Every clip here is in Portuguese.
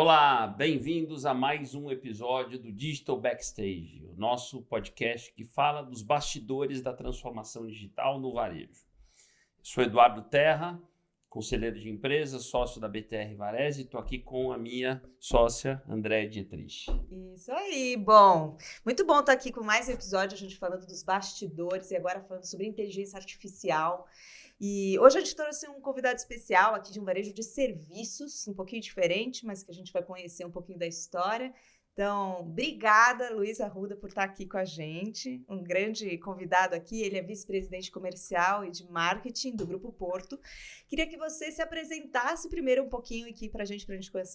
Olá, bem-vindos a mais um episódio do Digital Backstage, o nosso podcast que fala dos bastidores da transformação digital no varejo. Eu sou Eduardo Terra, conselheiro de empresa, sócio da BTR Varese, e estou aqui com a minha sócia, Andréa Dietrich. Isso aí, bom. Muito bom estar aqui com mais um episódio, a gente falando dos bastidores e agora falando sobre inteligência artificial. E hoje a gente trouxe um convidado especial aqui de um varejo de serviços, um pouquinho diferente, mas que a gente vai conhecer um pouquinho da história. Então, obrigada, Luiz Arruda, por estar aqui com a gente. Um grande convidado aqui, ele é vice-presidente comercial e de marketing do Grupo Porto. Queria que você se apresentasse primeiro um pouquinho aqui para a gente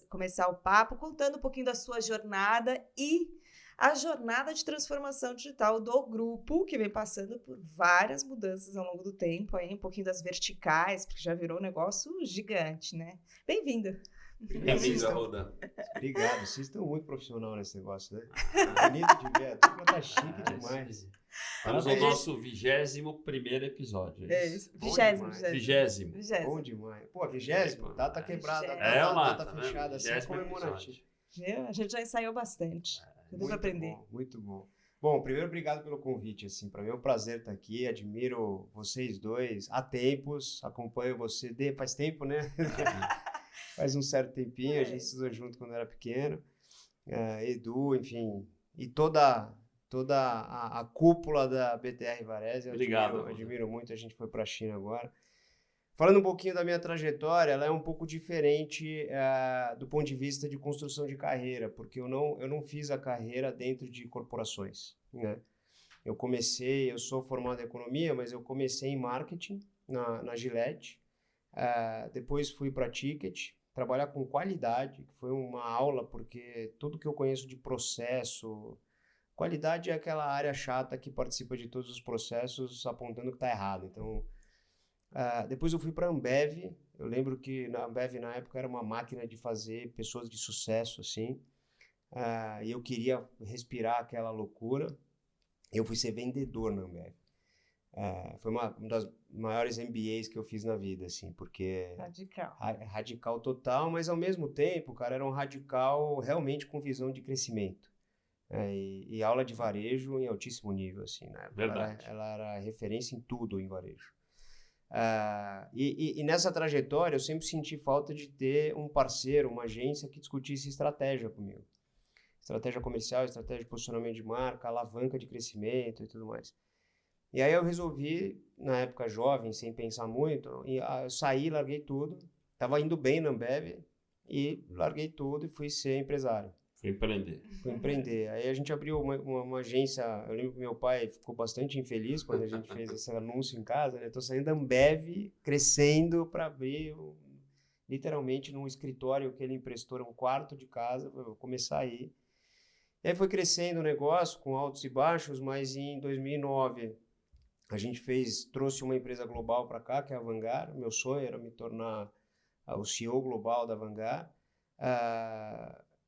começar o papo, contando um pouquinho da sua jornada e a jornada de transformação digital do grupo, que vem passando por várias mudanças ao longo do tempo, aí, um pouquinho das verticais, porque já virou um negócio gigante, né? Bem-vindo! Bem-vindo, Arruda. Obrigado, vocês estão muito profissional nesse negócio, né? Bonito de ver, a turma tá chique demais. Estamos no nosso 21º episódio. É isso, 20º. Bom demais. Pô, 20º? Data quebrada, data fechada, assim, comemorativo. A gente já ensaiou bastante. Deu pra aprender. Muito bom. Bom, primeiro, obrigado pelo convite, assim, para mim é um prazer estar aqui, admiro vocês dois há tempos, acompanho você faz tempo, né? Faz um certo tempinho, a gente estudou junto quando era pequeno, Edu, enfim, e toda a cúpula da BTR Varese, eu admiro muito, a gente foi para a China agora. Falando um pouquinho da minha trajetória, ela é um pouco diferente do ponto de vista de construção de carreira, porque eu não fiz a carreira dentro de corporações, né? Eu sou formado em economia, mas eu comecei em marketing na Gillette, depois fui para Ticket, trabalhar com qualidade, que foi uma aula, porque tudo que eu conheço de processo, qualidade é aquela área chata que participa de todos os processos apontando que está errado, então... depois eu fui para a Ambev. Eu lembro que na Ambev na época era uma máquina de fazer pessoas de sucesso, assim, e eu queria respirar aquela loucura. Eu fui ser vendedor na Ambev. Foi uma das maiores MBAs que eu fiz na vida, assim, porque... Radical total, mas ao mesmo tempo, cara, era um radical realmente com visão de crescimento. E aula de varejo em altíssimo nível, assim, né? Verdade. Ela era referência em tudo em varejo. E nessa trajetória eu sempre senti falta de ter um parceiro, uma agência que discutisse estratégia comigo. Estratégia comercial, estratégia de posicionamento de marca, alavanca de crescimento e tudo mais. E aí eu resolvi, na época jovem, sem pensar muito, eu saí, larguei tudo, estava indo bem na Ambev e larguei tudo e fui ser empresário. Fui empreender. Aí a gente abriu uma agência. Eu lembro que meu pai ficou bastante infeliz quando a gente fez esse anúncio em casa, né? Tô saindo da Ambev, crescendo para abrir literalmente num escritório que ele emprestou, um quarto de casa, vou começar aí. E aí foi crescendo o negócio com altos e baixos, mas em 2009 a gente trouxe uma empresa global para cá, que é a Vanguard. Meu sonho era me tornar o CEO global da Vanguard.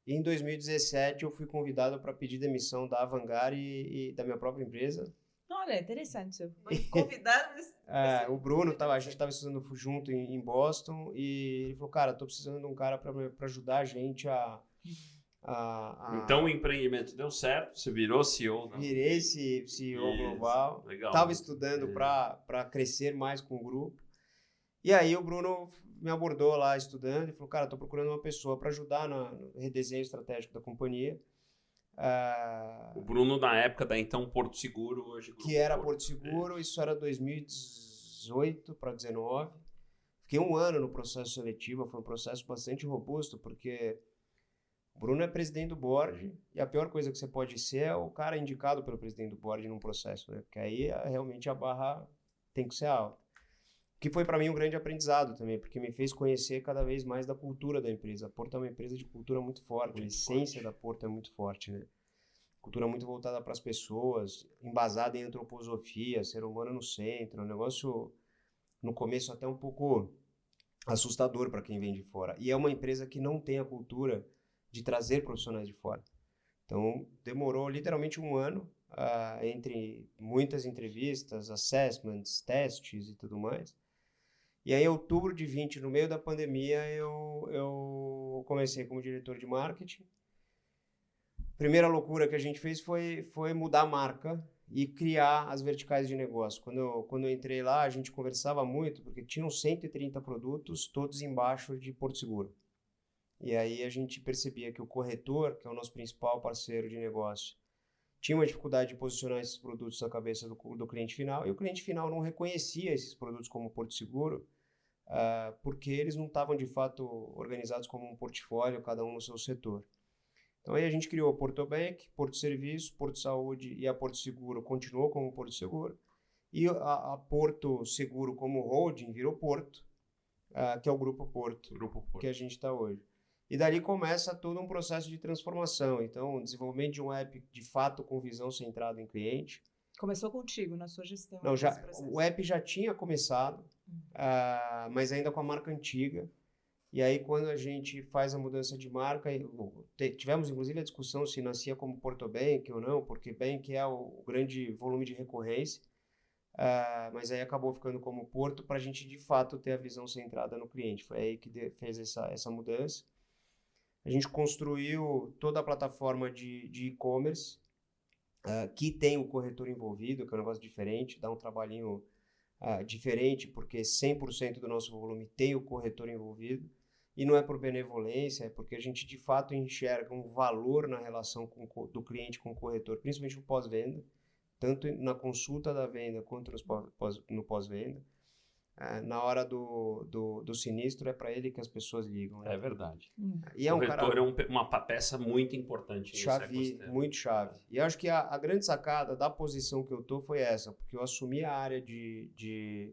Em 2017, eu fui convidado para pedir demissão da Vanguard e da minha própria empresa. Olha, interessante. Foi convidado, mas... O Bruno, a gente estava estudando junto em Boston e ele falou, cara, estou precisando de um cara para ajudar a gente a... Então o empreendimento deu certo, você virou CEO. Não? Virei CEO global. Legal. Estava estudando para crescer mais com o grupo. E aí o Bruno me abordou lá estudando e falou, cara, estou procurando uma pessoa para ajudar no redesenho estratégico da companhia. O Bruno na época da então Porto Seguro, hoje Grupo que era Porto Seguro, isso era 2018 para 2019. Fiquei um ano no processo seletivo, foi um processo bastante robusto, porque o Bruno é presidente do board e a pior coisa que você pode ser é o cara indicado pelo presidente do board num processo, né? Porque aí realmente a barra tem que ser alta. Que foi para mim um grande aprendizado também, porque me fez conhecer cada vez mais da cultura da empresa. A Porto é uma empresa de cultura muito forte, a essência da Porto é muito forte, né? Cultura muito voltada para as pessoas, embasada em antroposofia, ser humano no centro, um negócio no começo até um pouco assustador para quem vem de fora. E é uma empresa que não tem a cultura de trazer profissionais de fora. Então, demorou literalmente um ano, entre muitas entrevistas, assessments, testes e tudo mais. E aí, em outubro de 20, no meio da pandemia, eu eu comecei como diretor de marketing. Primeira loucura que a gente fez foi mudar a marca e criar as verticais de negócio. Quando eu entrei lá, a gente conversava muito, porque tinham 130 produtos, todos embaixo de Porto Seguro. E aí a gente percebia que o corretor, que é o nosso principal parceiro de negócio, tinha uma dificuldade de posicionar esses produtos na cabeça do cliente final, e o cliente final não reconhecia esses produtos como Porto Seguro, porque eles não estavam de fato organizados como um portfólio, cada um no seu setor. Então aí a gente criou o Porto Bank, Porto Serviço, Porto Saúde, e a Porto Seguro continuou como Porto Seguro, e a Porto Seguro como holding virou Porto, que é o Grupo Porto, que a gente está hoje. E dali começa todo um processo de transformação. Então, o desenvolvimento de um app de fato com visão centrada em cliente. Começou contigo, na sua gestão. Não, o app já tinha começado, mas ainda com a marca antiga. E aí, quando a gente faz a mudança de marca, tivemos inclusive a discussão se nascia como Porto Bank ou não, porque Bank é o grande volume de recorrência. Mas aí acabou ficando como Porto para a gente de fato ter a visão centrada no cliente. Foi aí que fez essa mudança. A gente construiu toda a plataforma de e-commerce, que tem o corretor envolvido, que é um negócio diferente, dá um trabalhinho diferente, porque 100% do nosso volume tem o corretor envolvido, e não é por benevolência, é porque a gente de fato enxerga um valor na relação do cliente com o corretor, principalmente no pós-venda, tanto na consulta da venda quanto no pós-venda. Na hora do sinistro, é para ele que as pessoas ligam. Né? É verdade. E o corretor é uma peça muito importante nesse ecossistema. Muito chave. E acho que a grande sacada da posição que eu tô foi essa, porque eu assumi a área de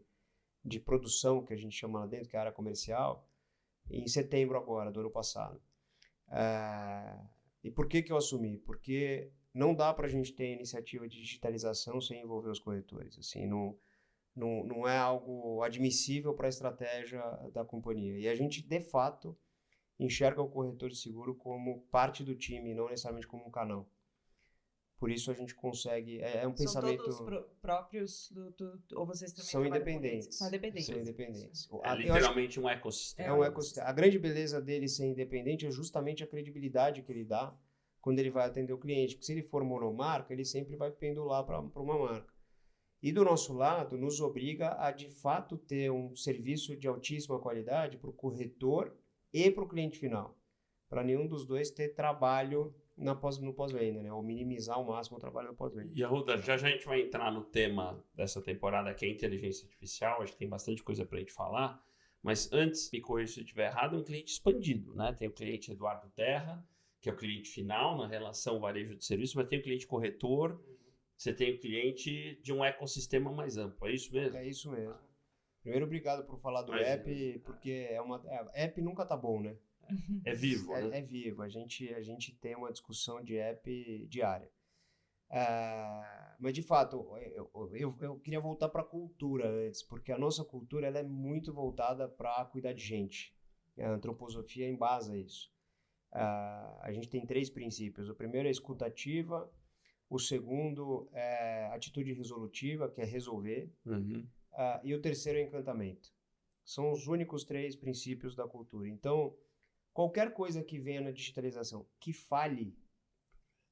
produção, que a gente chama lá dentro, que é a área comercial, em setembro agora, do ano passado. E por que eu assumi? Porque não dá para a gente ter iniciativa de digitalização sem envolver os corretores. Assim, não é algo admissível para a estratégia da companhia. E a gente, de fato, enxerga o corretor de seguro como parte do time, não necessariamente como um canal. Por isso a gente consegue... É um pensamento... São todos próprios ou vocês também são independentes. São independentes. São independentes. É literalmente um ecossistema. É um ecossistema. A grande beleza dele ser independente é justamente a credibilidade que ele dá quando ele vai atender o cliente. Porque se ele for monomarca, ele sempre vai pendular para uma marca. E do nosso lado, nos obriga a, de fato, ter um serviço de altíssima qualidade para o corretor e para o cliente final. Para nenhum dos dois ter trabalho no pós-venda, né? Ou minimizar ao máximo o trabalho no pós-venda. E, Arruda, já a gente vai entrar no tema dessa temporada, que é a inteligência artificial. Acho que tem bastante coisa para a gente falar. Mas antes, me corrija se eu estiver errado, é um cliente expandido, né? Tem o cliente Eduardo Terra, que é o cliente final na relação varejo de serviço, mas tem o cliente corretor. Você tem o cliente de um ecossistema mais amplo, é isso mesmo? É isso mesmo. Primeiro, obrigado por falar do app, porque app nunca tá bom, né? É vivo, né? É vivo. A gente tem uma discussão de app diária. Mas, de fato, eu queria voltar para a cultura antes, porque a nossa cultura ela é muito voltada para cuidar de gente. A antroposofia embasa isso. A gente tem 3 princípios. O primeiro é a escuta ativa. O segundo é atitude resolutiva, que é resolver. E o terceiro é encantamento. São os únicos 3 princípios da cultura. Então, qualquer coisa que venha na digitalização que falhe,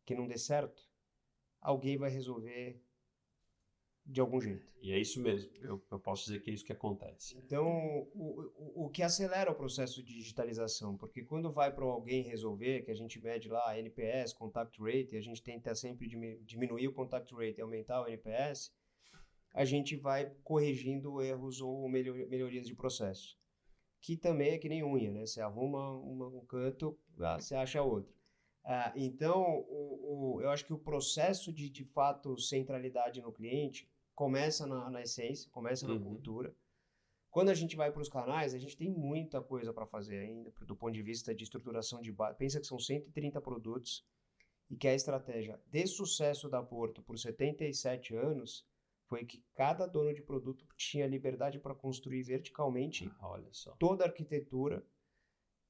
que não dê certo, alguém vai resolver de algum jeito. E é isso mesmo. Eu posso dizer que é isso que acontece. Então, o que acelera o processo de digitalização, porque quando vai para alguém resolver, que a gente mede lá NPS, Contact Rate, e a gente tenta sempre diminuir o Contact Rate e aumentar o NPS, a gente vai corrigindo erros ou melhorias de processo. Que também é que nem unha, né? Você arruma um canto, você acha outro. Então, eu acho que o processo de fato, centralidade no cliente começa na essência, começa na cultura. Quando a gente vai para os canais, a gente tem muita coisa para fazer ainda, do ponto de vista de estruturação de base. Pensa que são 130 produtos e que a estratégia de sucesso da Porto por 77 anos foi que cada dono de produto tinha liberdade para construir verticalmente toda a arquitetura,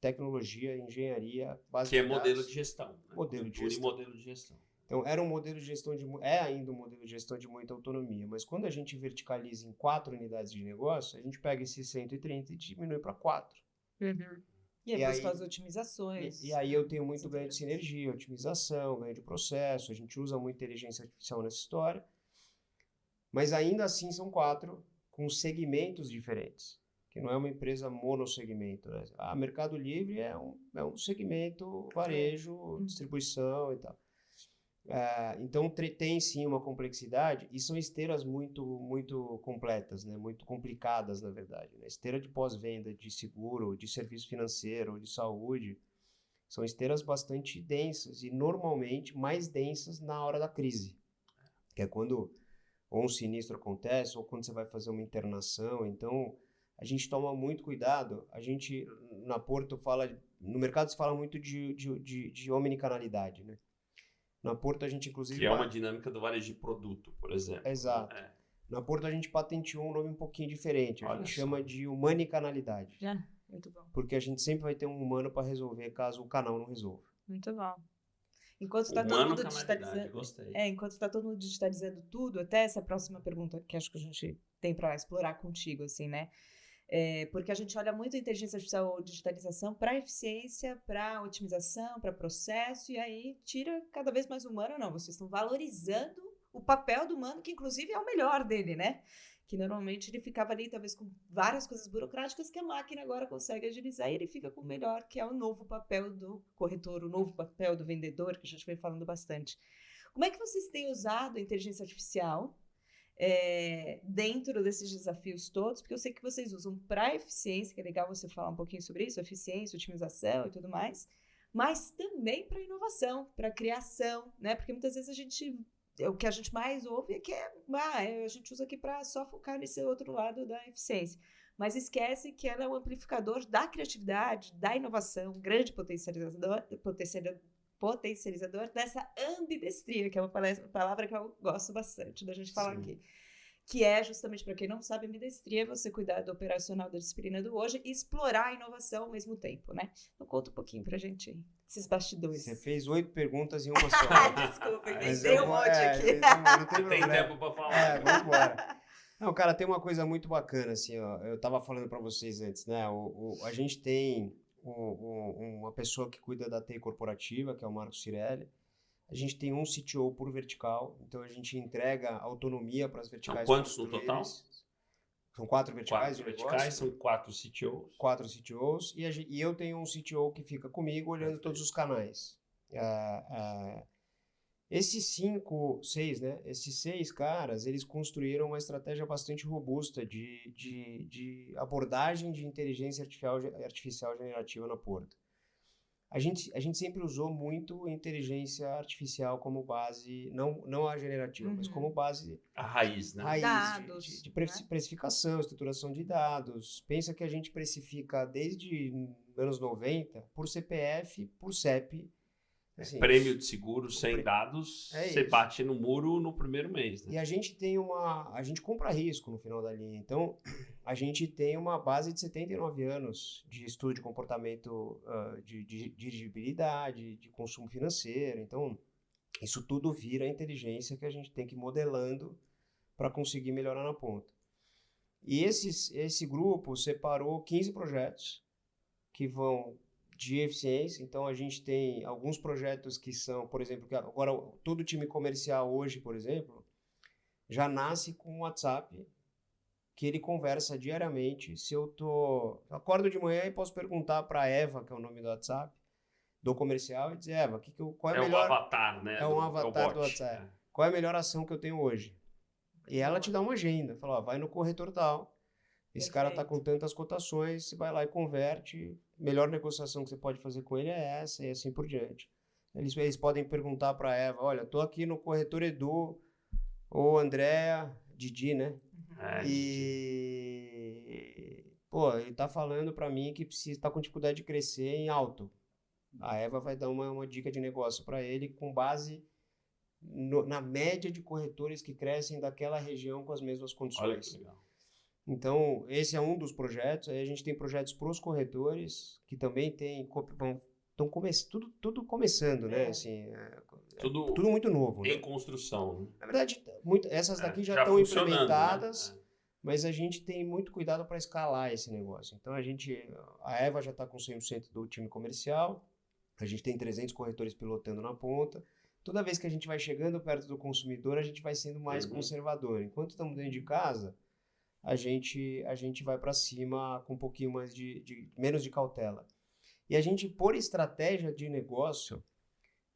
tecnologia, engenharia, base que é modelo de gestão. Né? Modelo de gestão. Então, era um modelo de gestão é ainda um modelo de gestão de muita autonomia, mas quando a gente verticaliza em 4 unidades de negócio, a gente pega esses 130 e diminui para 4. E aí buscar as otimizações. E aí eu tenho muito ganho de sinergia, otimização, ganho de processo, a gente usa muito inteligência artificial nessa história, mas ainda assim são 4 com segmentos diferentes, que não é uma empresa monossegmento, né? Mercado Livre é um segmento varejo, distribuição e tal. Então tem sim uma complexidade e são esteiras muito completas, né? Muito complicadas na verdade, né? Esteira de pós-venda, de seguro, de serviço financeiro, de saúde, são esteiras bastante densas e normalmente mais densas na hora da crise, que é quando ou um sinistro acontece ou quando você vai fazer uma internação. Então a gente toma muito cuidado. A gente na Porto no mercado se fala muito de omnicanalidade, né? Na Porto a gente inclusive... Que é uma dinâmica do varejo de produto, por exemplo. Exato. Na Porto a gente patenteou um nome um pouquinho diferente. A gente chama de humanicanalidade. Muito bom. Porque a gente sempre vai ter um humano para resolver caso o canal não resolva. Muito bom. Enquanto está todo mundo digitalizando... Gostei. Enquanto está todo mundo digitalizando tudo, até essa próxima pergunta que acho que a gente tem para explorar contigo, assim, né? Porque a gente olha muito a inteligência artificial ou digitalização para eficiência, para otimização, para processo, e aí tira cada vez mais o humano. Não, vocês estão valorizando o papel do humano, que inclusive é o melhor dele, né? Que normalmente ele ficava ali talvez com várias coisas burocráticas que a máquina agora consegue agilizar e ele fica com o melhor, que é o novo papel do corretor, o novo papel do vendedor, que a gente vem falando bastante. Como é que vocês têm usado a inteligência artificial dentro desses desafios todos, porque eu sei que vocês usam para eficiência, que é legal você falar um pouquinho sobre isso, eficiência, otimização e tudo mais, mas também para inovação, para criação, né? Porque muitas vezes o que a gente mais ouve é que a gente usa aqui para só focar nesse outro lado da eficiência, mas esquece que ela é um amplificador da criatividade, da inovação, grande potencializador dessa ambidestria, que é uma palavra que eu gosto bastante da gente falar aqui. Que é justamente, para quem não sabe, ambidestria é você cuidar do operacional da disciplina do hoje e explorar a inovação ao mesmo tempo, né? Então conta um pouquinho pra gente esses bastidores. Você fez 8 perguntas em uma só. Desculpa, inventei um monte aqui. Não tem Tem tempo pra falar. Vamos embora. Não, cara, tem uma coisa muito bacana, assim, ó. Eu tava falando pra vocês antes, né? A gente tem uma pessoa que cuida da TI corporativa, que é o Marco Cirelli. A gente tem um CTO por vertical, então a gente entrega autonomia para as verticais. São quantos no total? São 4 verticais. 4 verticais, são 4 CTOs. 4 CTOs, e eu tenho um CTO que fica comigo olhando todos os canais. Esses 6 caras, eles construíram uma estratégia bastante robusta de abordagem de inteligência artificial generativa na Porto. A gente sempre usou muito inteligência artificial como base, não a generativa, mas como base... A raiz, né? Dados, de precificação, estruturação de dados. Pensa que a gente precifica desde anos 90 por CPF, por CEP. Assim, prêmio de seguro sem dados, você bate no muro no primeiro mês. Né? E a gente a gente compra risco no final da linha. Então, a gente tem uma base de 79 anos de estudo de comportamento de dirigibilidade, de consumo financeiro. Então, isso tudo vira inteligência que a gente tem que ir modelando para conseguir melhorar na ponta. E esse grupo separou 15 projetos que vão de eficiência. Então, a gente tem alguns projetos que são, por exemplo, que agora todo time comercial hoje, por exemplo, já nasce com um WhatsApp que ele conversa diariamente. Se eu acordo de manhã e posso perguntar para a Eva, que é o nome do WhatsApp, do comercial, e dizer, Eva, qual é a melhor... um avatar, né? É um avatar do WhatsApp. Qual é a melhor ação que eu tenho hoje? E ela te dá uma agenda. Fala, vai no corretor tal. Esse cara está com tantas cotações, você vai lá e converte. Melhor negociação que você pode fazer com ele é essa, e assim por diante. Eles podem perguntar para a Eva, olha, estou aqui no corretor Edu, ou Andréa, Didi, né? Ele está falando para mim que está com dificuldade de crescer em alto. A Eva vai dar uma dica de negócio para ele com base na média de corretores que crescem daquela região com as mesmas condições. Olha que legal. Então, esse é um dos projetos. Aí a gente tem projetos para os corretores, que também estão tudo começando, né? Assim, tudo muito novo. Em construção. Né? Na verdade, essas daqui já estão implementadas, mas a gente tem muito cuidado para escalar esse negócio. Então, a Eva já está com 100% do time comercial, a gente tem 300 corretores pilotando na ponta. Toda vez que a gente vai chegando perto do consumidor, a gente vai sendo mais conservador. Enquanto estamos dentro de casa, a gente vai para cima com um pouquinho mais menos de cautela. E a gente, por estratégia de negócio,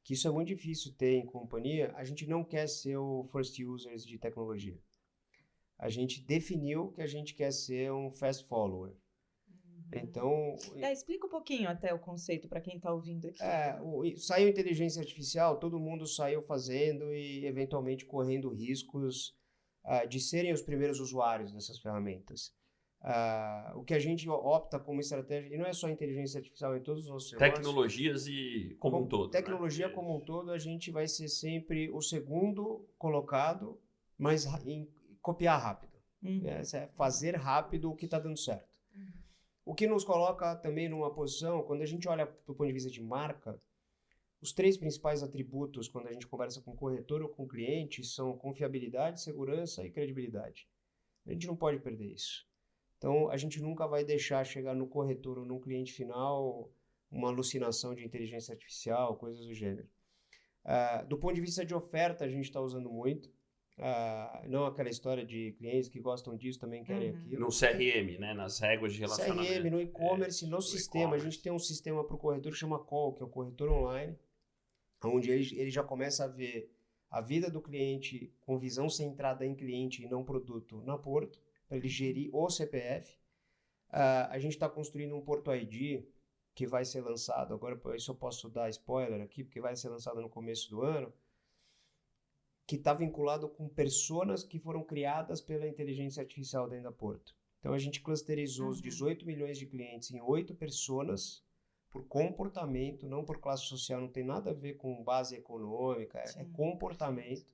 que isso é muito difícil ter em companhia, a gente não quer ser o first users de tecnologia. A gente definiu que a gente quer ser um fast follower. Então... explica um pouquinho até o conceito para quem está ouvindo aqui. Saiu inteligência artificial, todo mundo saiu fazendo e eventualmente correndo riscos de serem os primeiros usuários dessas ferramentas. O que a gente opta como estratégia, e não é só inteligência artificial em todos os nossos tecnologias e como um todo. Tecnologia, né? Como um todo, a gente vai ser sempre o segundo colocado, mas copiar rápido. Fazer rápido o que está dando certo. O que nos coloca também numa posição, quando a gente olha do ponto de vista de marca, os 3 principais atributos quando a gente conversa com corretor ou com cliente são confiabilidade, segurança e credibilidade. A gente não pode perder isso. Então, a gente nunca vai deixar chegar no corretor ou no cliente final uma alucinação de inteligência artificial, coisas do gênero. Do ponto de vista de oferta, a gente está usando muito. Não aquela história de clientes que gostam disso, também querem aquilo. No CRM, né? Nas réguas de relacionamento. CRM, no e-commerce, no sistema. A gente tem um sistema para o corretor que chama Call, que é o corretor online, onde ele já começa a ver a vida do cliente com visão centrada em cliente e não produto na Porto, para ele gerir o CPF. A gente está construindo um Porto ID que vai ser lançado, agora isso eu posso dar spoiler aqui, porque vai ser lançado no começo do ano, que está vinculado com personas que foram criadas pela inteligência artificial dentro da Porto. Então, a gente clusterizou os 18 milhões de clientes em 8 personas por comportamento, não por classe social, não tem nada a ver com base econômica, é comportamento.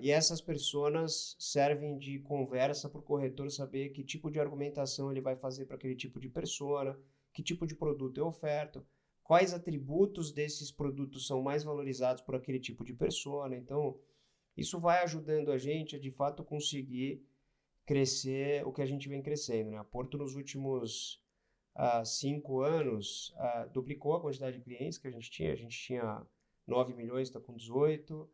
E essas personas servem de conversa para o corretor saber que tipo de argumentação ele vai fazer para aquele tipo de persona, que tipo de produto eu oferto, quais atributos desses produtos são mais valorizados por aquele tipo de persona. Então, isso vai ajudando a gente a, de fato, conseguir crescer o que a gente vem crescendo, né? A Porto, nos últimos 5 anos, duplicou a quantidade de clientes que a gente tinha. A gente tinha 9 milhões, está com 18.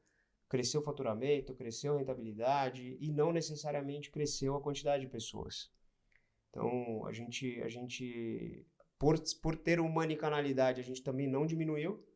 Cresceu o faturamento, cresceu a rentabilidade e não necessariamente cresceu a quantidade de pessoas. Então, a gente por ter humanicanalidade, a gente também não diminuiu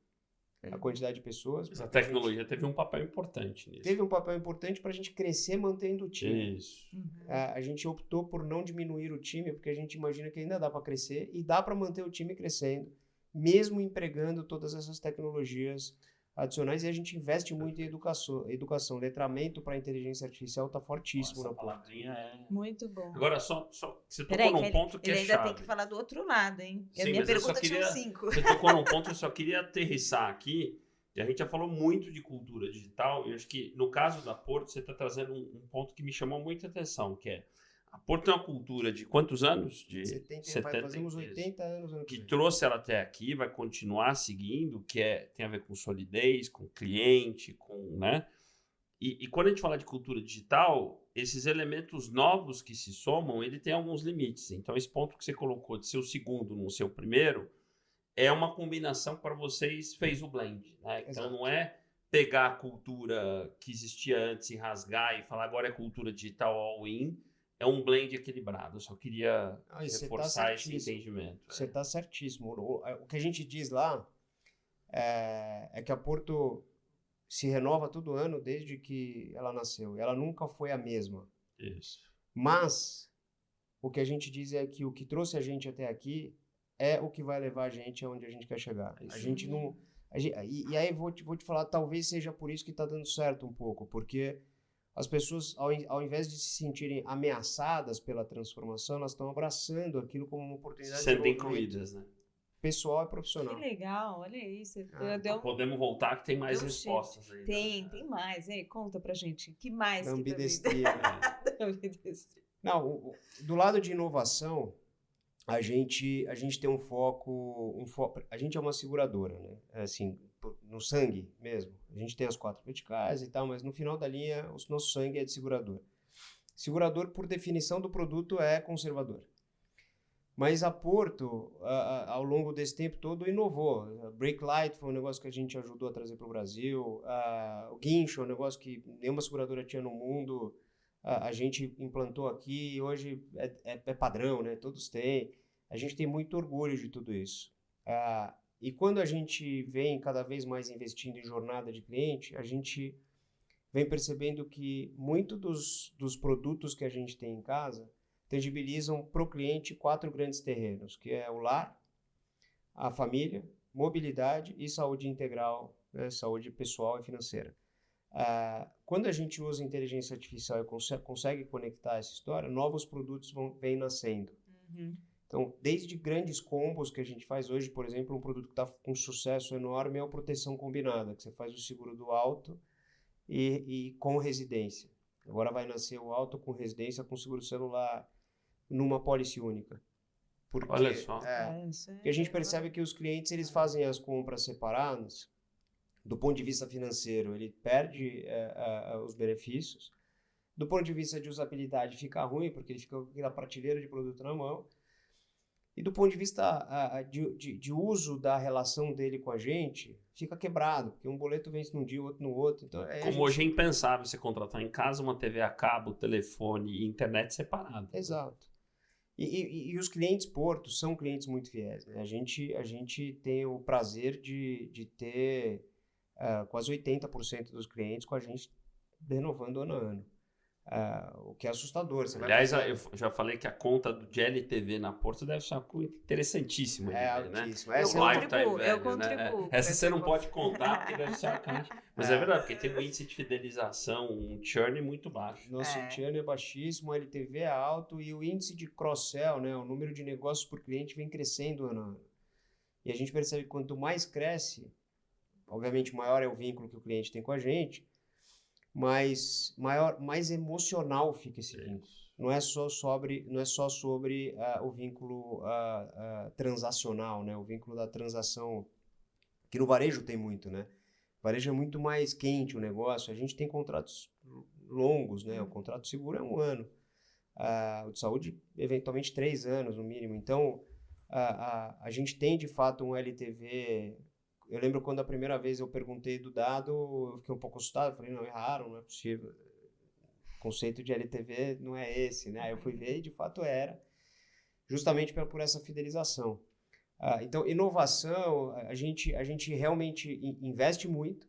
a quantidade de pessoas. Mas a tecnologia teve um papel importante nisso. Teve um papel importante para a gente crescer mantendo o time. Isso. A gente optou por não diminuir o time, porque a gente imagina que ainda dá para crescer e dá para manter o time crescendo, mesmo empregando todas essas tecnologias adicionais, e a gente investe muito em educação. Letramento para inteligência artificial está fortíssimo na palavrinha é... Muito bom. Agora, só você tocou num ponto que é chave. Ele ainda tem que falar do outro lado, hein? Sim, a minha pergunta tinha 5. Você tocou num ponto que eu só queria aterrissar aqui, e a gente já falou muito de cultura digital, e eu acho que no caso da Porto, você está trazendo um ponto que me chamou muita atenção, que é a Porto é uma cultura de quantos anos? De 70, fazemos 80 anos. Que trouxe ela até aqui, vai continuar seguindo, que tem a ver com solidez, com cliente, com, né? E quando a gente fala de cultura digital, esses elementos novos que se somam, ele tem alguns limites. Então, esse ponto que você colocou de ser o segundo no seu primeiro, é uma combinação que para vocês fez o blend, né? Então, Exato. Não é pegar a cultura que existia antes e rasgar e falar agora é cultura digital all-in, é um blend equilibrado. Eu só queria reforçar esse entendimento. Você está certíssimo. O que a gente diz lá é que a Porto se renova todo ano desde que ela nasceu. Ela nunca foi a mesma. Isso. Mas o que a gente diz é que o que trouxe a gente até aqui é o que vai levar a gente aonde a gente quer chegar. A gente não... E aí vou te falar, talvez seja por isso que está dando certo um pouco, porque as pessoas, ao invés de se sentirem ameaçadas pela transformação, elas estão abraçando aquilo como uma oportunidade sendo de incluídas, né? Pessoal e profissional. Que legal, olha isso. Podemos voltar que tem mais respostas aí. Tem mais. Conta pra gente. Que mais? Ambidestria. Não, do lado de inovação, a gente tem um foco, a gente é uma seguradora, né? Assim, no sangue mesmo. A gente tem as 4 verticais e tal, mas no final da linha, o nosso sangue é de seguradora. Segurador, por definição do produto, é conservador. Mas a Porto, ao longo desse tempo todo, inovou. A Breaklight foi um negócio que a gente ajudou a trazer para o Brasil. O Guincho é um negócio que nenhuma seguradora tinha no mundo. A gente implantou aqui e hoje é padrão, né? Todos têm. A gente tem muito orgulho de tudo isso. E quando a gente vem cada vez mais investindo em jornada de cliente, a gente vem percebendo que muito dos produtos que a gente tem em casa tangibilizam para o cliente 4 grandes terrenos, que é o lar, a família, mobilidade e saúde integral, né? Saúde pessoal e financeira. Quando a gente usa inteligência artificial e consegue conectar essa história, novos produtos vêm nascendo. Uhum. Então, desde grandes combos que a gente faz hoje, por exemplo, um produto que está com sucesso enorme é a proteção combinada, que você faz o seguro do auto e com residência. Agora vai nascer o auto com residência com seguro celular numa pólice única. Porque, Olha só. porque a gente percebe que os clientes eles fazem as compras separadas. Do ponto de vista financeiro, ele perde os benefícios. Do ponto de vista de usabilidade, fica ruim, porque ele fica com aquela prateleira de produto na mão. E do ponto de vista de uso da relação dele com a gente, fica quebrado, porque um boleto vence num dia, outro no outro. Então, Como hoje é impensável você contratar em casa uma TV a cabo, telefone e internet separado. Exato. E os clientes Porto são clientes muito fiéis, né? A gente tem o prazer de ter quase 80% dos clientes com a gente renovando ano a ano. O que é assustador. Você Aliás, eu já falei que a conta de LTV na Porto deve ser uma coisa interessantíssima de ver, altíssimo. né? Eu contribuo. Essa você não pode contar, porque deve ser uma caixa. Mas é verdade, porque tem um índice de fidelização, um churn muito baixo. Nosso churn é baixíssimo, o LTV é alto e o índice de cross-sell, né, o número de negócios por cliente vem crescendo ano a ano. E a gente percebe que quanto mais cresce, obviamente maior é o vínculo que o cliente tem com a gente, mais emocional fica esse vínculo. Não é só sobre o vínculo transacional, né? O vínculo da transação, que no varejo tem muito, né? O varejo é muito mais quente o negócio. A gente tem contratos longos, né? O contrato seguro é 1 ano. O de saúde, eventualmente, 3 anos no mínimo. Então, a gente tem, de fato, um LTV... Eu lembro quando a primeira vez eu perguntei do dado, eu fiquei um pouco assustado, falei, não, erraram, não é possível. O conceito de LTV não é esse, né? Aí eu fui ver e de fato era, justamente por essa fidelização. Então, inovação, a gente realmente investe muito,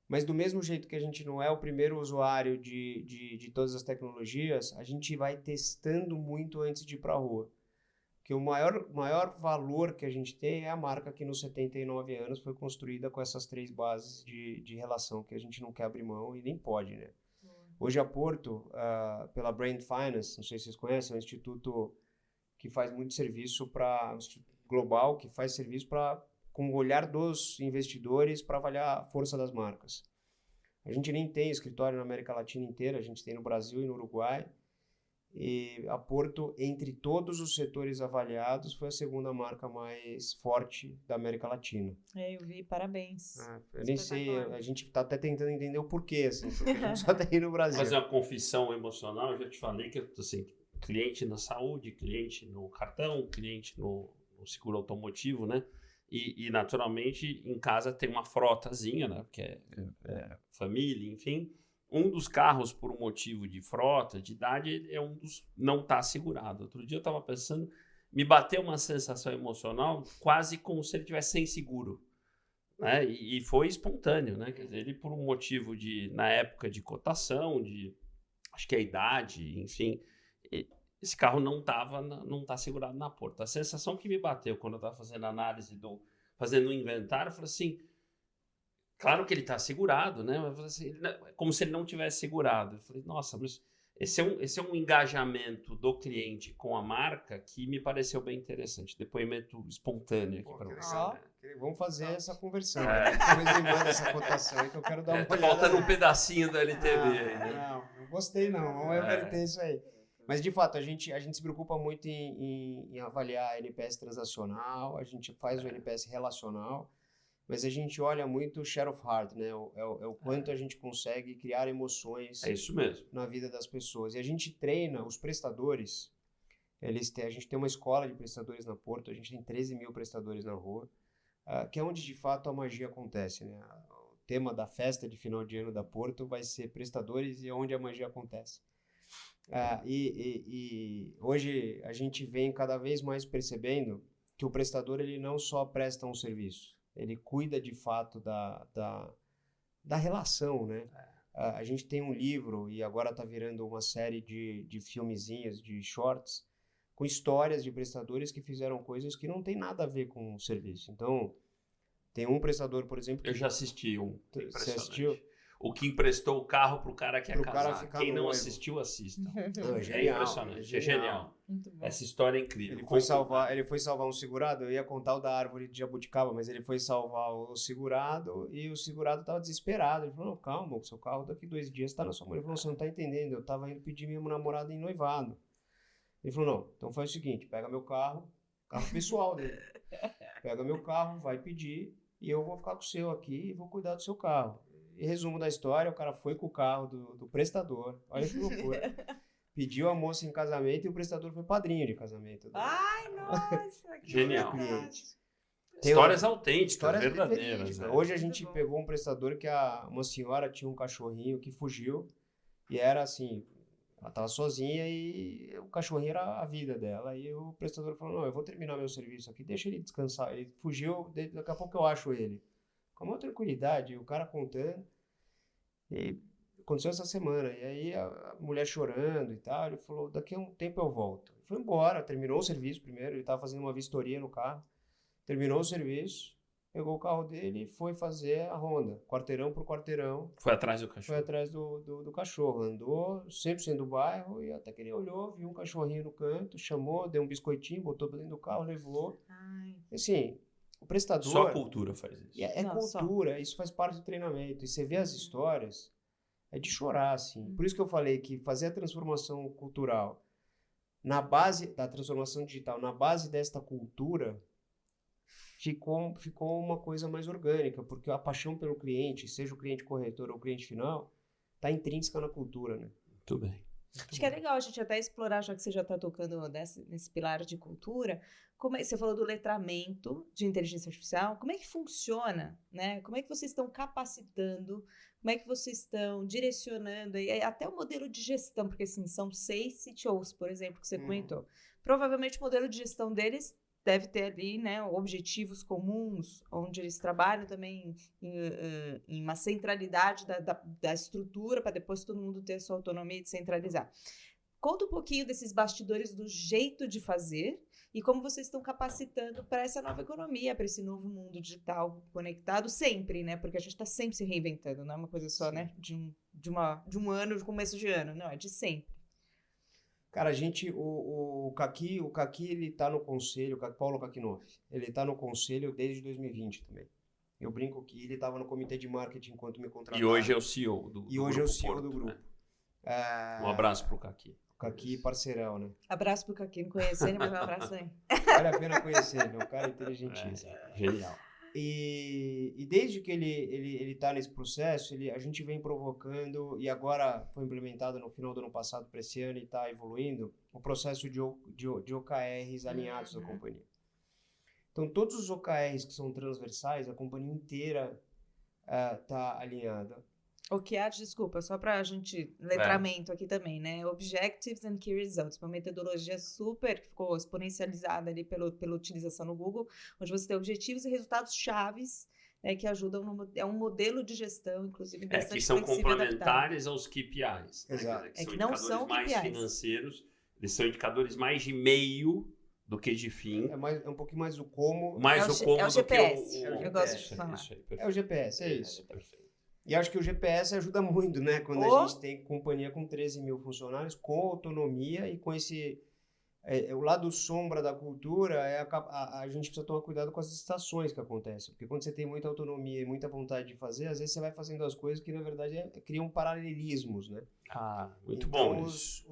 mas do mesmo jeito que a gente não é o primeiro usuário de todas as tecnologias, a gente vai testando muito antes de ir para a rua. Porque o maior valor que a gente tem é a marca que nos 79 anos foi construída com essas 3 bases de relação que a gente não quer abrir mão e nem pode, né? Hoje a Porto, pela Brand Finance, não sei se vocês conhecem, é um instituto que faz muito serviço global, que faz serviço com o olhar dos investidores para avaliar a força das marcas. A gente nem tem escritório na América Latina inteira, a gente tem no Brasil e no Uruguai. E a Porto, entre todos os setores avaliados, foi a 2ª marca mais forte da América Latina. Eu vi, parabéns. Eu nem sei, a gente está até tentando entender o porquê, assim, porque a gente só tem no Brasil. Fazer uma confissão emocional, eu já te falei que assim, cliente na saúde, cliente no cartão, cliente no seguro automotivo, né? E naturalmente em casa tem uma frotazinha, né? Porque é família, enfim. Um dos carros, por um motivo de frota, de idade, não está segurado. Outro dia eu estava pensando, me bateu uma sensação emocional quase como se ele estivesse sem seguro. Né? E foi espontâneo, né? Quer dizer, ele por um motivo na época de cotação, acho que a idade, enfim, esse carro não está segurado na Porto. A sensação que me bateu quando eu estava fazendo análise, fazendo um inventário, eu falei assim, claro que ele está segurado, né? Mas assim, como se ele não tivesse segurado. Eu falei, nossa, mas esse é um engajamento do cliente com a marca que me pareceu bem interessante. Depoimento espontâneo aqui para você. Né? Vamos fazer essa conversão. Depois me manda essa cotação aí que eu quero dar uma olhada. Falta um pedacinho da LTV aí, né? Não gostei não. Vamos reverter isso aí. Mas, de fato, a gente se preocupa muito em avaliar NPS transacional, a gente faz o NPS relacional. mas a gente olha muito o share of heart, né? É o quanto a gente consegue criar emoções É isso mesmo. na vida das pessoas. E a gente treina os prestadores, a gente tem uma escola de prestadores na Porto, a gente tem 13 mil prestadores na rua, que é onde de fato a magia acontece, né? O tema da festa de final de ano da Porto vai ser prestadores e é onde a magia acontece. E hoje a gente vem cada vez mais percebendo que o prestador ele não só presta um serviço, ele cuida de fato da relação, né? A gente tem um livro e agora está virando uma série de filmezinhos, de shorts, com histórias de prestadores que fizeram coisas que não tem nada a ver com o serviço. Então, tem um prestador, por exemplo... Eu já assisti um. Você assistiu? O que emprestou o carro pro cara que ia Pro cara casar. ficar Quem não noivo. assistiu, assista. Não, É impressionante, é genial. Muito bom. Essa história é incrível. Ele foi salvar um segurado, eu ia contar o da árvore de jabuticaba, mas ele foi salvar o segurado e o segurado estava desesperado. Ele falou, não, calma, o seu carro daqui 2 dias está na sua mão. Ele falou, você não está entendendo, eu estava indo pedir minha namorada em noivado. Ele falou, não, então faz o seguinte, pega meu carro pessoal dele, pega meu carro, vai pedir e eu vou ficar com o seu aqui e vou cuidar do seu carro. E resumo da história, o cara foi com o carro do prestador, olha que loucura. Pediu a moça em casamento e o prestador foi padrinho de casamento. Ai, nossa, que Genial. cliente. Histórias autênticas, Histórias verdadeiras. verídicas. Né? Hoje a Muito gente bom. pegou um prestador que uma senhora tinha um cachorrinho que fugiu e era assim, ela estava sozinha e o cachorrinho era a vida dela. E o prestador falou, não, eu vou terminar meu serviço aqui, deixa ele descansar. Ele fugiu, daqui a pouco eu acho ele. Com uma tranquilidade, o cara contando. E aconteceu essa semana. E aí a mulher chorando e tal, ele falou, daqui a um tempo eu volto. Ele foi embora, terminou o serviço primeiro, ele estava fazendo uma vistoria no carro. Terminou o serviço, pegou o carro dele e foi fazer a ronda, quarteirão por quarteirão. Foi atrás do Foi cachorro. atrás do cachorro, andou 100% do bairro e até que ele olhou, viu um cachorrinho no canto, chamou, deu um biscoitinho, botou pra dentro do carro, levou. Ai, Assim, o prestador... Só a cultura faz isso. É Não, só. cultura, isso faz parte do treinamento. E você vê as histórias, é de chorar, assim. Por isso que eu falei que fazer a transformação cultural na base da transformação digital, na base desta cultura, ficou uma coisa mais orgânica, porque a paixão pelo cliente, seja o cliente corretor ou o cliente final, está intrínseca na cultura, né? Muito bem. acho que é legal a gente até explorar, já que você já está tocando nesse pilar de cultura, você falou do letramento de inteligência artificial, como é que funciona, né? Como é que vocês estão capacitando, como é que vocês estão direcionando, e até o modelo de gestão, porque assim, são 6 CTOs, por exemplo, que você comentou. Provavelmente o modelo de gestão deles deve ter ali, né, objetivos comuns, onde eles trabalham também em uma centralidade da estrutura, para depois todo mundo ter a sua autonomia e descentralizar. Conta um pouquinho desses bastidores do jeito de fazer e como vocês estão capacitando para essa nova economia, para esse novo mundo digital conectado sempre, né? Porque a gente está sempre se reinventando, não é uma coisa só, né, de um ano, de começo de ano, não, é de sempre. Cara, o Kaki, ele tá no conselho, Paulo Kakinoff, ele tá no conselho desde 2020 também. Eu brinco que ele estava no comitê de marketing enquanto me contrataram. E hoje é o CEO do E hoje é o Grupo CEO Porto, do grupo. Né? Um abraço pro Kaki. O Kaki, parceirão, né? Abraço pro Kaki, não conheço ele, mas um abraço aí. Vale a pena conhecer, ele é um cara inteligentíssimo. Genial. E desde que ele tá nesse processo, a gente vem provocando, e agora foi implementado no final do ano passado para esse ano e está evoluindo, o processo de OKRs alinhados da companhia. Então, todos os OKRs que são transversais, a companhia inteira está alinhada. OKR, desculpa, só para a gente, letramento aqui também, né? Objectives and Key Results, uma metodologia super, que ficou exponencializada ali pela utilização no Google, onde você tem objetivos e resultados chaves, né, que ajudam, é um modelo de gestão, inclusive, bastante que são flexível e complementares aos KPIs. Exato. Né? Que são não indicadores são mais KPIs. financeiros, eles são indicadores mais de meio do que de fim. É um pouquinho mais o como. Mais É o o como é o do GPS, que o eu gosto de isso aí, falar. isso aí, perfeito. É o GPS, é isso. Perfeito. E acho que o GPS ajuda muito, né? Quando a gente tem companhia com 13 mil funcionários, com autonomia e com esse... o lado sombra da cultura, a gente precisa tomar cuidado com as estações que acontecem. Porque quando você tem muita autonomia e muita vontade de fazer, às vezes você vai fazendo as coisas que, na verdade, criam paralelismos, né? Muito então, bom isso.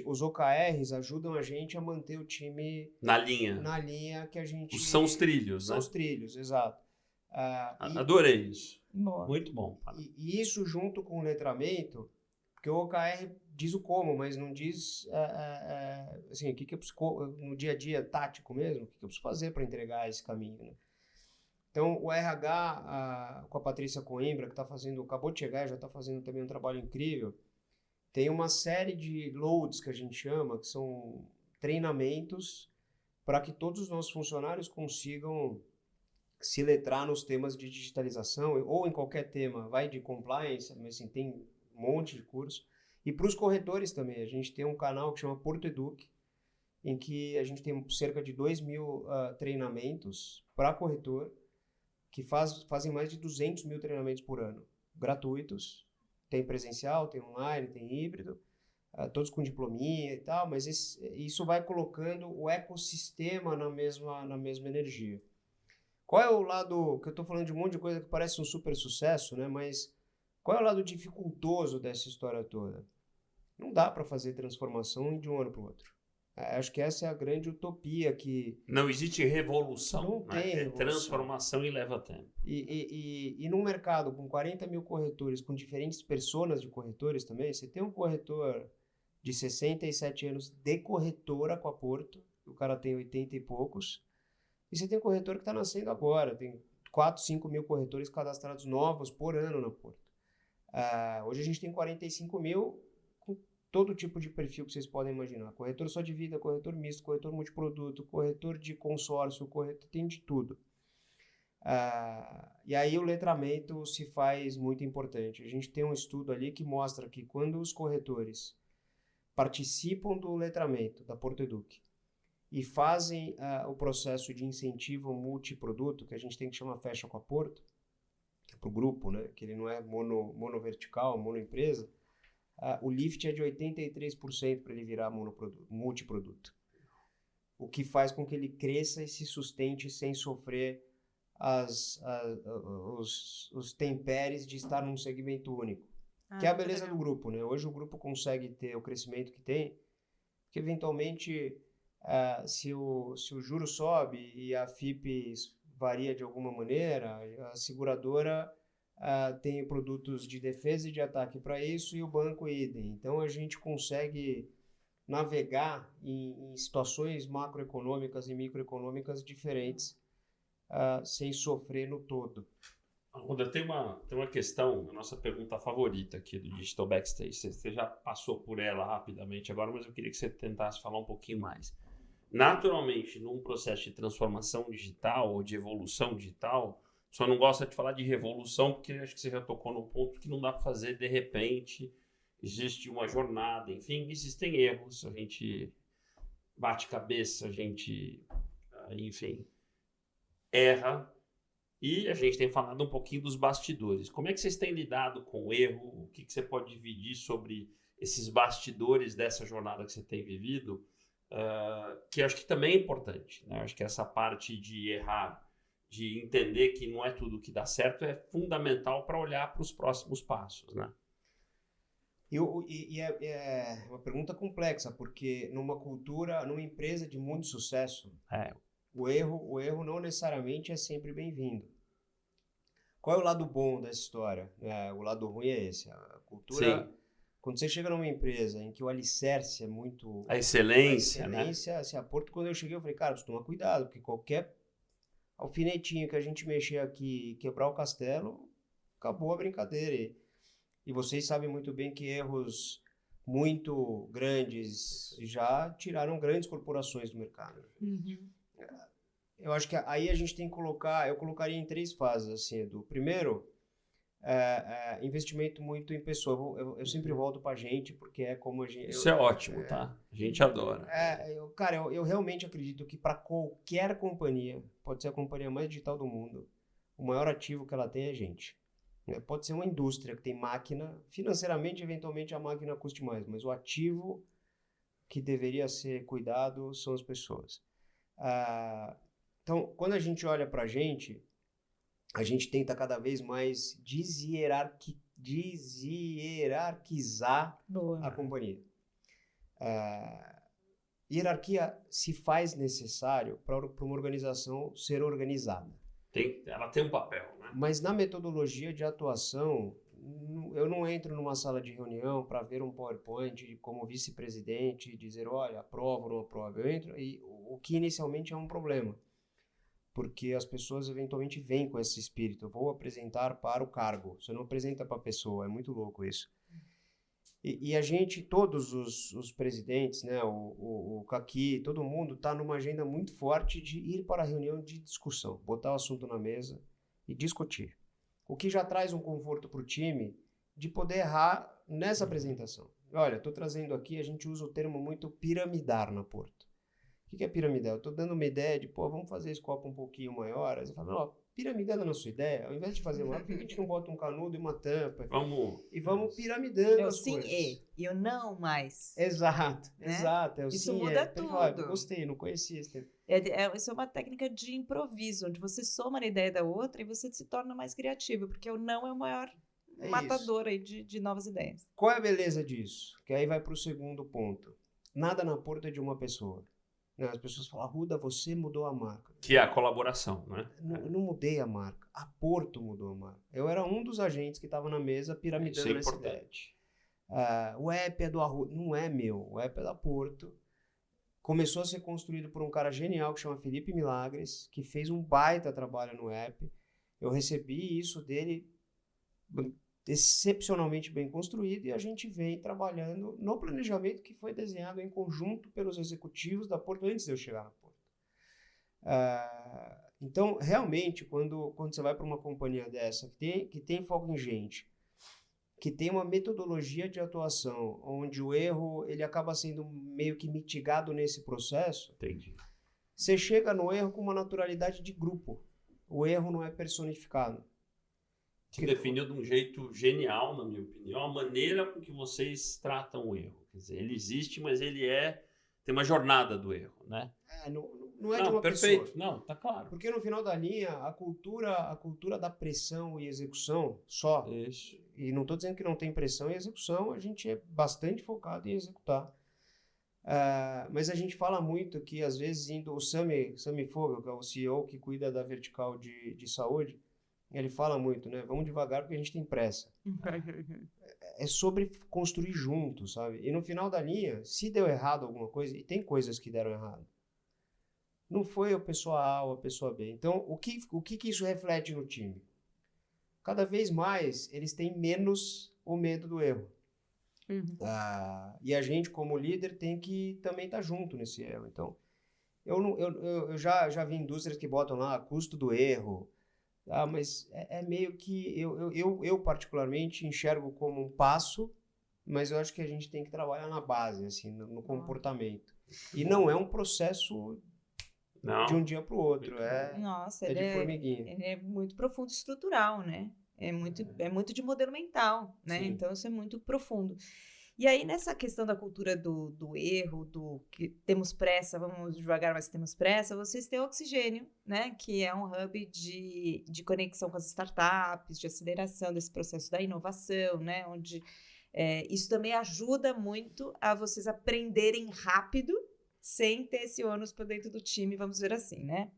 Os OKRs ajudam a gente a manter o time Na linha. na linha que a gente... São os trilhos, São né? os trilhos, exato. Adorei isso. Boa. Muito bom. E isso junto com o letramento, porque o OKR diz o como, mas não diz assim, o que eu preciso, no dia a dia tático mesmo, o que eu preciso fazer para entregar esse caminho, né? Então, o RH, com a Patrícia Coimbra, que acabou de chegar e já está fazendo também um trabalho incrível, tem uma série de loads que a gente chama, que são treinamentos para que todos os nossos funcionários consigam se letrar nos temas de digitalização ou em qualquer tema, vai de compliance, mas assim, tem um monte de curso. E para os corretores também, a gente tem um canal que chama Porto Educ, em que a gente tem cerca de 2.000 treinamentos para corretor, que fazem mais de 200 mil treinamentos por ano, gratuitos. Tem presencial, tem online, tem híbrido, todos com diplominha e tal, mas isso vai colocando o ecossistema na mesma energia. Qual é o lado, que eu estou falando de um monte de coisa que parece um super sucesso, né? Mas qual é o lado dificultoso dessa história toda? Não dá para fazer transformação de um ano para o outro. Acho que essa é a grande utopia que... Não existe revolução. Não tem revolução. Transformação e leva tempo. E num mercado com 40 mil corretores, com diferentes personas de corretores também, você tem um corretor de 67 anos de corretora com a Porto, o cara tem 80 e poucos, e você tem um corretor que está nascendo agora, tem 4, 5 mil corretores cadastrados novos por ano na Porto. Hoje a gente tem 45 mil, com todo tipo de perfil que vocês podem imaginar. Corretor só de vida, corretor misto, corretor multiproduto, corretor de consórcio, corretor, tem de tudo. E aí o letramento se faz muito importante. A gente tem um estudo ali que mostra que quando os corretores participam do letramento da Porto Educ e fazem o processo de incentivo multiproduto, que a gente tem que chamar Fecha com a Porto, que é para o grupo, né? Que ele não é monovertical, monoempresa, o lift é de 83% para ele virar multiproduto. O que faz com que ele cresça e se sustente sem sofrer os temperes de estar num segmento único. Que é a beleza do grupo, né? Hoje o grupo consegue ter o crescimento que tem, porque eventualmente se o juro sobe e a FIP varia de alguma maneira, a seguradora tem produtos de defesa e de ataque para isso e o banco idem. Então a gente consegue navegar em situações macroeconômicas e microeconômicas diferentes sem sofrer no todo. Arruda, tem uma questão, a nossa pergunta favorita aqui do Digital Backstage. Você já passou por ela rapidamente agora, mas eu queria que você tentasse falar um pouquinho mais. Naturalmente, num processo de transformação digital ou de evolução digital, só não gosta de falar de revolução, porque acho que você já tocou no ponto que não dá para fazer de repente. Existe uma jornada, enfim, existem erros, a gente bate cabeça, a gente, enfim, erra. E a gente tem falado um pouquinho dos bastidores. Como é que vocês têm lidado com o erro? O que você pode dividir sobre esses bastidores dessa jornada que você tem vivido? Que acho que também é importante, né? Acho que essa parte de errar, de entender que não é tudo que dá certo, é fundamental para olhar para os próximos passos, né? E é uma pergunta complexa, porque numa cultura, numa empresa de muito sucesso, o erro não necessariamente é sempre bem-vindo. Qual é o lado bom dessa história? O lado ruim é esse. A cultura, sim. Quando você chega numa empresa em que o alicerce é muito... A excelência, né? Assim, a Porto, quando eu cheguei, eu falei, cara, preciso tomar cuidado, porque qualquer alfinetinho que a gente mexer aqui e quebrar o castelo, acabou a brincadeira. E vocês sabem muito bem que erros muito grandes já tiraram grandes corporações do mercado. Uhum. Eu acho que aí a gente tem que eu colocaria em 3 fases, assim, Edu. Primeiro, investimento muito em pessoa. Eu sempre volto pra gente, porque é como a gente... Isso é ótimo, tá? A gente adora. Eu realmente acredito que para qualquer companhia, pode ser a companhia mais digital do mundo, o maior ativo que ela tem é gente. Pode ser uma indústria que tem máquina, financeiramente, eventualmente a máquina custe mais, mas o ativo que deveria ser cuidado são as pessoas. Então, quando a gente olha para a gente tenta cada vez mais deshierarquizar a companhia. Hierarquia se faz necessário para uma organização ser organizada. Ela tem um papel, né? Mas na metodologia de atuação, eu não entro numa sala de reunião para ver um PowerPoint como vice-presidente e dizer, olha, aprovo ou não aprovo. Eu entro e o que inicialmente é um problema, porque as pessoas eventualmente vêm com esse espírito. Eu vou apresentar para o cargo, você não apresenta para a pessoa, é muito louco isso. E a gente, todos os presidentes, né, o Kaki, todo mundo está numa agenda muito forte de ir para a reunião de discussão, botar o assunto na mesa e discutir. O que já traz um conforto para o time de poder errar nessa apresentação. Olha, estou trazendo aqui, a gente usa o termo muito piramidar na Porto. O que é piramidar? Eu estou dando uma ideia de, vamos fazer esse copo um pouquinho maior. Aí você fala, não, piramidando na sua ideia, ao invés de fazer uma, por que a gente não bota um canudo e uma tampa? Vamos piramidando as coisas. E o não mais. Exato, né? Exato. Isso muda tudo. Fala, gostei, não conhecia esse termo. Isso é uma técnica de improviso, onde você soma na ideia da outra e você se torna mais criativo, porque o não é o maior matador aí de novas ideias. Qual é a beleza disso? Que aí vai para o segundo ponto. Nada na Porto é de uma pessoa. As pessoas falam, Arruda, você mudou a marca. Que é a colaboração, né? Não mudei a marca. A Porto mudou a marca. Eu era um dos agentes que estava na mesa piramidando essa ideia. O app é do Arruda. Não é meu. O app é da Porto. Começou a ser construído por um cara genial que chama Felipe Milagres, que fez um baita trabalho no app. Eu recebi isso dele excepcionalmente bem construído e a gente vem trabalhando no planejamento que foi desenhado em conjunto pelos executivos da Porto antes de eu chegar na Porto. Então, realmente, quando você vai para uma companhia dessa que tem foco em gente, que tem uma metodologia de atuação onde o erro ele acaba sendo meio que mitigado nesse processo, entendi. Você chega no erro com uma naturalidade de grupo. O erro não é personificado. Que definiu de um jeito genial, na minha opinião, a maneira com que vocês tratam o erro. Quer dizer, ele existe, mas ele tem uma jornada do erro, né? Não é de uma perfeito. pessoa. Não, tá claro. Porque no final da linha, a cultura da pressão e execução só. Isso. E não estou dizendo que não tem pressão e execução, a gente é bastante focado em executar. Mas a gente fala muito que, às vezes, o Sami Fogel, que é o CEO que cuida da vertical de saúde, ele fala muito, né? Vamos devagar porque a gente tem pressa. É sobre construir junto, sabe? E no final da linha, se deu errado alguma coisa, e tem coisas que deram errado, não foi a pessoa A ou a pessoa B. Então, o que isso reflete no time? Cada vez mais, eles têm menos o medo do erro. Uhum. E a gente, como líder, tem que também estar junto nesse erro. Então, eu já vi indústrias que botam lá custo do erro, mas é meio que eu particularmente enxergo como um passo, mas eu acho que a gente tem que trabalhar na base, assim, no comportamento. E não é um processo de um dia para o outro, é de formiguinha. Ele é muito profundo e estrutural, né? É muito de modelo mental, né? Sim. Então isso é muito profundo. E aí, nessa questão da cultura do erro, do que temos pressa, vamos devagar, mas temos pressa, vocês têm o Oxigênio, né? Que é um hub de conexão com as startups, de aceleração desse processo da inovação, né? Onde isso também ajuda muito a vocês aprenderem rápido, sem ter esse ônus para dentro do time, vamos dizer assim, né?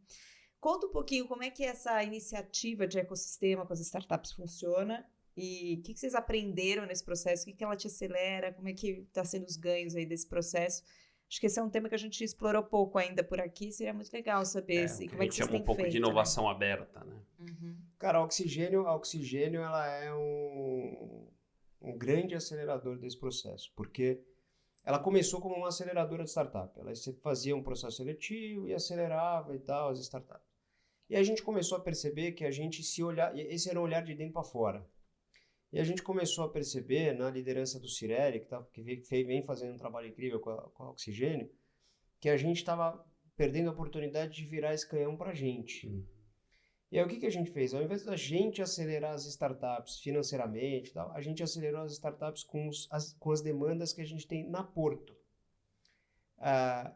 Conta um pouquinho como é que essa iniciativa de ecossistema com as startups funciona. E o que vocês aprenderam nesse processo? O que ela te acelera? Como é que está sendo os ganhos aí desse processo? Acho que esse é um tema que a gente explorou pouco ainda por aqui. Seria muito legal saber como é que vocês têm feito. A gente chama um pouco de inovação aberta, né? Uhum. Cara, a Oxigênio ela é um grande acelerador desse processo, porque ela começou como uma aceleradora de startup. Ela fazia um processo seletivo e acelerava e tal as startups. E a gente começou a perceber que a gente esse era um olhar de dentro para fora. E a gente começou a perceber, na liderança do Cirelli, que vem fazendo um trabalho incrível com a Oxigênio, que a gente estava perdendo a oportunidade de virar esse canhão para a gente. E aí o que a gente fez? Ao invés da gente acelerar as startups financeiramente, a gente acelerou as startups com as demandas que a gente tem na Porto. A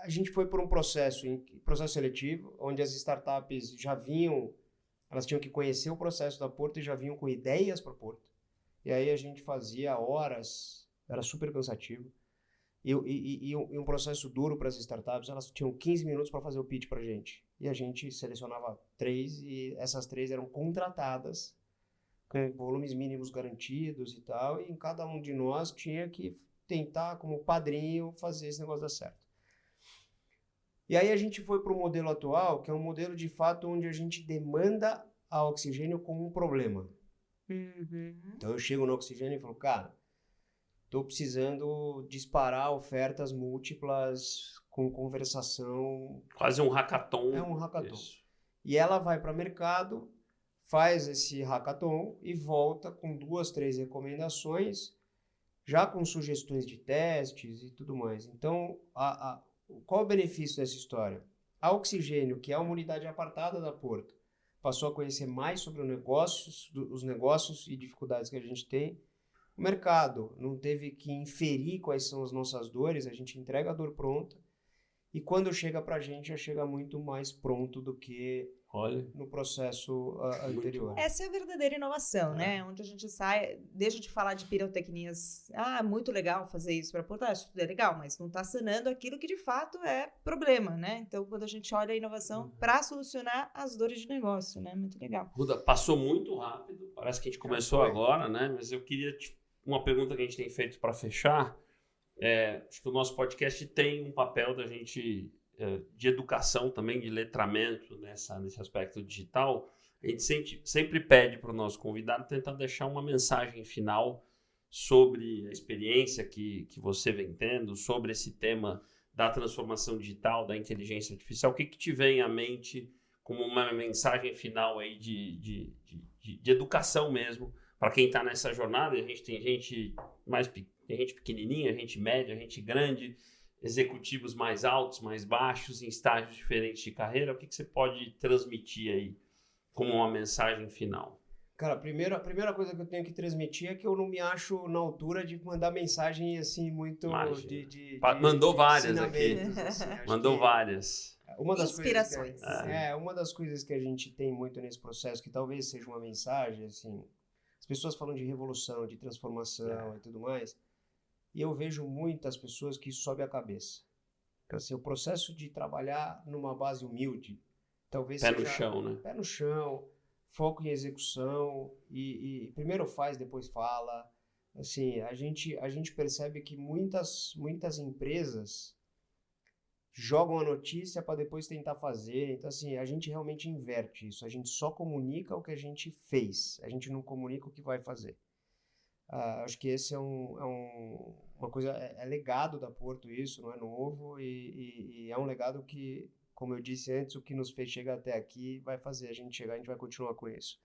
gente foi por um processo seletivo, onde as startups já vinham. Elas tinham que conhecer o processo da Porto e já vinham com ideias para Porto. E aí a gente fazia horas, era super cansativo. E um processo duro para as startups, elas tinham 15 minutos para fazer o pitch para a gente. E a gente selecionava 3 e essas 3 eram contratadas com volumes mínimos garantidos e tal. E em cada um de nós tinha que tentar, como padrinho, fazer esse negócio dar certo. E aí a gente foi para o modelo atual, que é um modelo de fato onde a gente demanda a Oxigênio como um problema. Então eu chego no Oxigênio e falo, cara, estou precisando disparar ofertas múltiplas com conversação. Quase um hackathon. É um hackathon. Isso. E ela vai para o mercado, faz esse hackathon e volta com 2, 3 recomendações, já com sugestões de testes e tudo mais. Então, qual o benefício dessa história? A Oxigênio, que é uma unidade apartada da Porto, passou a conhecer mais sobre os negócios e dificuldades que a gente tem. O mercado não teve que inferir quais são as nossas dores, a gente entrega a dor pronta. E quando chega para a gente, já chega muito mais pronto do que no processo anterior. Essa é a verdadeira inovação, né? Onde a gente deixa de falar de pirotecnias. Muito legal fazer isso para Porto, acho que é legal, mas não está sanando aquilo que de fato é problema, né? Então, quando a gente olha a inovação para solucionar as dores de negócio, né? Muito legal. Ruda, passou muito rápido, parece que a gente começou agora, né? Mas eu queria, uma pergunta que a gente tem feito para fechar, acho que o nosso podcast tem um papel da gente... de educação também, de letramento nesse aspecto digital. A gente sempre pede para o nosso convidado tentar deixar uma mensagem final sobre a experiência que você vem tendo, sobre esse tema da transformação digital, da inteligência artificial. O que te vem à mente como uma mensagem final aí de educação mesmo, para quem está nessa jornada? A gente tem gente tem gente pequenininha, gente média, gente grande, executivos mais altos, mais baixos, em estágios diferentes de carreira. O que você pode transmitir aí como uma mensagem final? Cara, a primeira coisa que eu tenho que transmitir é que eu não me acho na altura de mandar mensagem assim muito... Mandou várias aqui. Assim, mandou várias. Uma das inspirações. Uma das coisas que a gente tem muito nesse processo, que talvez seja uma mensagem, assim, as pessoas falam de revolução, de transformação e tudo mais, e eu vejo muitas pessoas que isso sobe a cabeça. Então, assim, o processo de trabalhar numa base humilde, talvez seja... Pé no chão, né? Pé no chão, foco em execução, e primeiro faz, depois fala. Assim, a gente percebe que muitas empresas jogam a notícia para depois tentar fazer. Então, assim, a gente realmente inverte isso. A gente só comunica o que a gente fez. A gente não comunica o que vai fazer. Acho que esse é uma coisa, é legado da Porto isso, não é novo, e é um legado que, como eu disse antes, o que nos fez chegar até aqui vai fazer a gente chegar, a gente vai continuar com isso.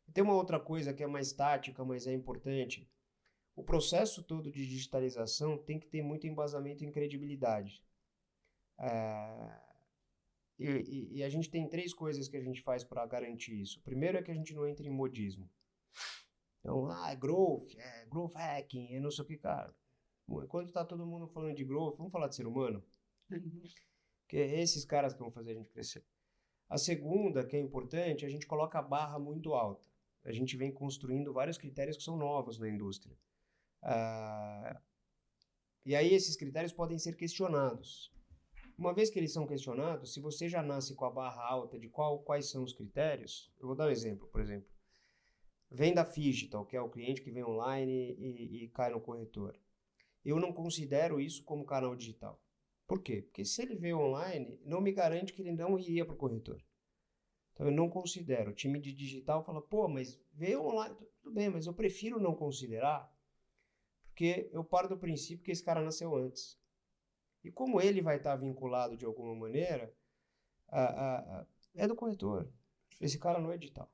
E tem uma outra coisa que é mais tática, mas é importante. O processo todo de digitalização tem que ter muito embasamento em credibilidade. E a gente tem 3 coisas que a gente faz para garantir isso. O primeiro é que a gente não entra em modismo. Então, growth hacking, não sei o que, cara. Enquanto tá todo mundo falando de growth, vamos falar de ser humano? Porque é esses caras que vão fazer a gente crescer. A segunda, que é importante, a gente coloca a barra muito alta. A gente vem construindo vários critérios que são novos na indústria. E aí esses critérios podem ser questionados. Uma vez que eles são questionados, se você já nasce com a barra alta de quais são os critérios, eu vou dar um exemplo, por exemplo. Venda digital, que é o cliente que vem online e cai no corretor. Eu não considero isso como canal digital. Por quê? Porque se ele veio online, não me garante que ele não iria para o corretor. Então eu não considero. O time de digital fala, mas veio online, tudo bem, mas eu prefiro não considerar, porque eu paro do princípio que esse cara nasceu antes. E como ele vai estar vinculado de alguma maneira, é do corretor. Esse cara não é digital.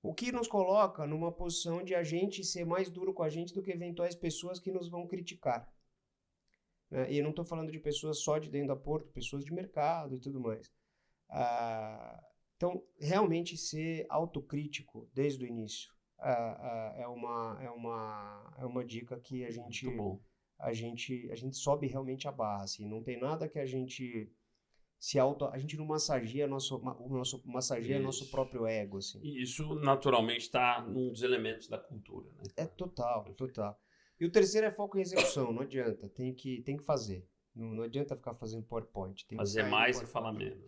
O que nos coloca numa posição de a gente ser mais duro com a gente do que eventuais pessoas que nos vão criticar. Né? E eu não estou falando de pessoas só de dentro da Porto, pessoas de mercado e tudo mais. Então, realmente ser autocrítico desde o início é uma dica que a gente sobe realmente a barra. Assim, não tem nada que a gente a gente não massageia nosso próprio ego, assim. E isso naturalmente está num dos elementos da cultura, né? É total. E o terceiro é foco em execução, não adianta, tem que fazer. Não adianta ficar fazendo PowerPoint. Tem Fazer que mais e falar menos.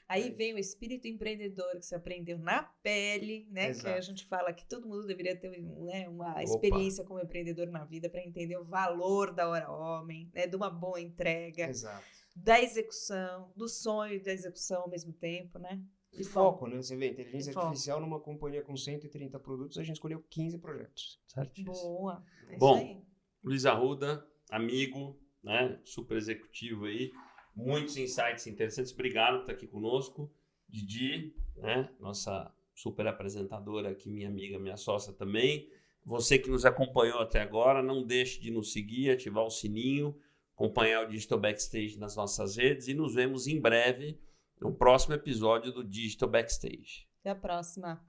Aí vem o espírito empreendedor que você aprendeu na pele, né? Exato. Que a gente fala que todo mundo deveria ter, né, uma experiência como empreendedor na vida para entender o valor da hora homem, né? De uma boa entrega, Exato. da execução, do sonho e da execução ao mesmo tempo, né? E foco, né? Você vê, inteligência E foco. artificial numa companhia com 130 produtos, a gente escolheu 15 projetos. Certíssimo. Boa. É Bom, isso aí. Luiz Arruda, amigo, né? Super executivo aí. Muitos insights interessantes. Obrigado por estar aqui conosco. Didi, né? Nossa super apresentadora aqui, minha amiga, minha sócia também. Você que nos acompanhou até agora, não deixe de nos seguir, ativar o sininho, acompanhar o Digital Backstage nas nossas redes e nos vemos em breve no próximo episódio do Digital Backstage. Até a próxima.